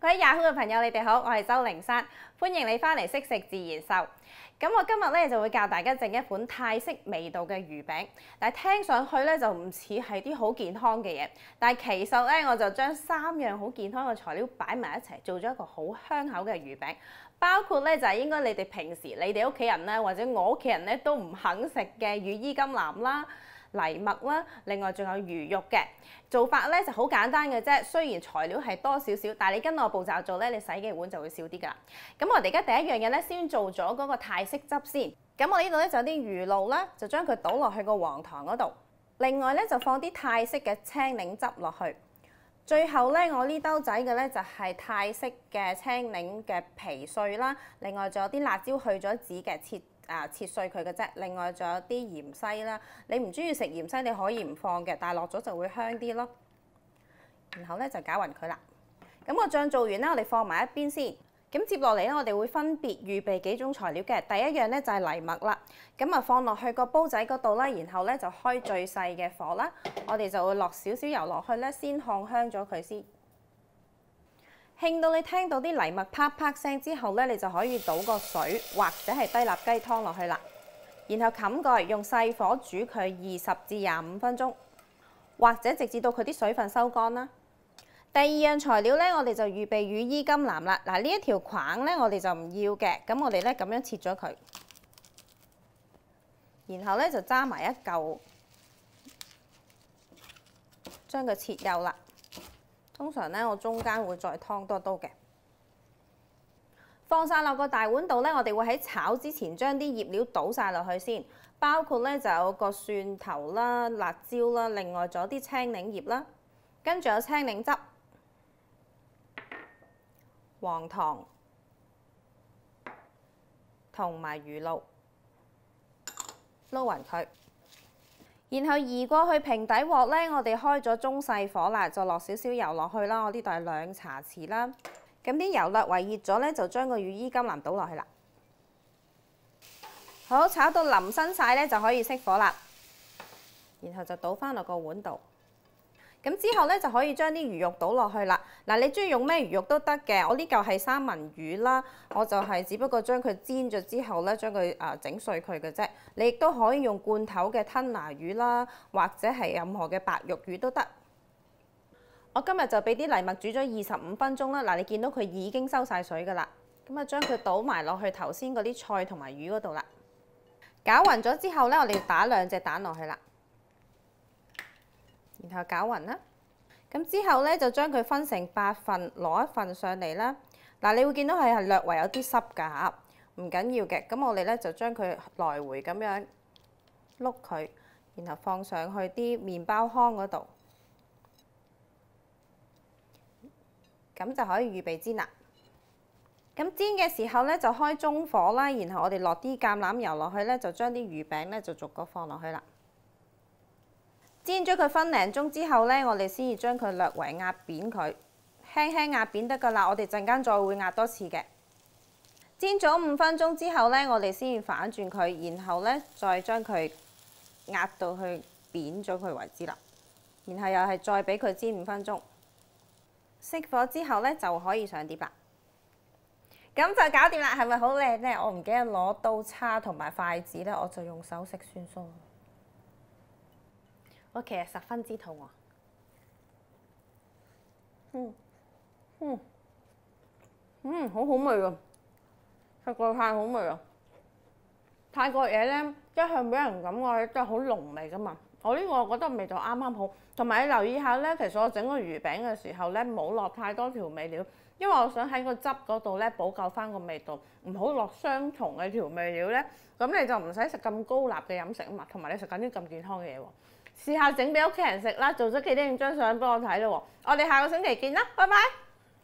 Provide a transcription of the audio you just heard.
各位 Yahoo 嘅朋友，你哋好，我係周靈山，歡迎你翻嚟識食自然秀。咁我今日咧就會教大家整一款泰式味道嘅魚餅，但係聽上去咧就唔似係啲好健康嘅嘢，但係其實咧我就將3樣好健康嘅材料擺埋一齊，做咗一個好香口嘅魚餅。包括咧就係應該你哋平時你哋屋企人咧或者我屋企人咧都唔肯食嘅羽衣甘藍啦、藜麥啦，另外仲有魚肉嘅做法咧就好簡單嘅啫。雖然材料係多少少，但係你跟我步驟做咧，你洗嘅碗就會少啲㗎啦。咁我哋而家第一樣嘢咧，先做咗嗰個泰式汁先。咁我呢度咧就有啲魚露啦，就將佢倒落去個黃糖嗰度。另外咧就放啲泰式嘅青檸汁落去。最後咧，我呢兜仔嘅咧就係泰式嘅青檸嘅皮碎啦。另外仲有啲辣椒去咗籽嘅切碎佢嘅啫，另外仲有啲芫茜啦，你唔中意食芫茜你可以唔放嘅，但係落咗就會香啲咯。然後咧就攪勻佢啦。咁個醬做完啦，我哋放埋一邊先。咁接落嚟咧，我哋會分別預備幾種材料嘅。第一樣咧就係藜麥啦，咁啊放落去個煲仔嗰度啦，然後咧就開最細嘅火啦，我哋就會落少少油落去咧，先烘香咗佢先。興到你聽到啲藜麥啪啪聲之後咧，你就可以倒個水或者係低辣雞湯落去啦。然後冚蓋用細火煮佢20至25分鐘，或者直至到佢啲水分收乾啦。第二樣材料咧，我哋就預備羽衣甘藍啦。嗱，呢一條框咧，我哋就唔要嘅，咁我哋咧咁樣切咗佢，然後咧就揸埋一嚿，將佢切幼啦。通常咧，我中間會再劏多刀嘅，放晒落個大碗度咧。我哋會喺炒之前將啲醃料倒晒落去先，包括咧就有個蒜頭啦、辣椒啦，另外仲有啲青檸葉啦，跟住有青檸汁、黃糖同埋魚露，撈勻佢。然後移過去平底鑊咧，我哋開咗中細火啦，就落少少油落去啦。我呢度係2茶匙啦。咁啲油略為熱咗咧，就將個羽衣甘藍倒落去啦。好，炒到淋身晒咧，就可以熄火啦。然後就倒翻落個碗度。咁之後咧就可以將啲魚肉倒落去啦。嗱，你中意用咩魚肉都得嘅。我呢嚿係三文魚啦，我就係只不過將佢煎咗之後咧，將佢整碎佢嘅啫。你亦都可以用罐頭嘅吞拿魚啦，或者係任何嘅白肉魚都得。我今日就俾啲藜麥煮咗25分鐘啦。嗱，你見到佢已經收晒水㗎啦。咁啊，將佢倒埋落去頭先嗰啲菜同埋魚嗰度啦。攪勻咗之後咧，我哋打2隻蛋落去啦。然後攪勻啦，咁之後咧就將佢分成8份，攞1份上嚟啦。嗱，你會見到係略為有啲濕㗎嚇，唔緊要嘅。咁我哋咧就將佢來回咁樣碌佢，然後放上去啲麵包糠嗰度，咁就可以預備煎啦。咁煎嘅時候咧就開中火啦，然後我哋落啲橄欖油落去咧，就將啲魚餅咧就逐個放落去啦。煎咗佢分零鐘之後咧，我哋先至將佢略為壓扁佢，輕輕壓扁得㗎啦。我哋陣間再會壓多次嘅。煎咗5分鐘之後咧，我哋先至反轉佢，然後咧再將佢壓到去扁咗佢為止啦。然後又係再俾佢煎5分鐘，熄火之後咧就可以上碟啦。咁就搞掂啦，係咪好靚咧？我唔記得攞刀叉同埋筷子咧，我就用手食算數。我其實十分之肚餓，好好味啊！食過太好味啊！泰國嘢咧一向俾人感覺真係好濃味噶嘛，我呢個我覺得味道啱啱好。同埋你留意下咧，其實我整個魚餅嘅時候咧冇落太多調味料，因為我想喺個汁嗰度咧補救翻個味道，唔好落雙重嘅調味料咧，咁你就唔使食咁高鈉嘅飲食啊嘛，同埋你食緊啲咁健康嘅嘢喎。試下整俾屋企人食啦，做咗記得影張相俾我睇咯喎。我哋下個星期見啦，拜拜。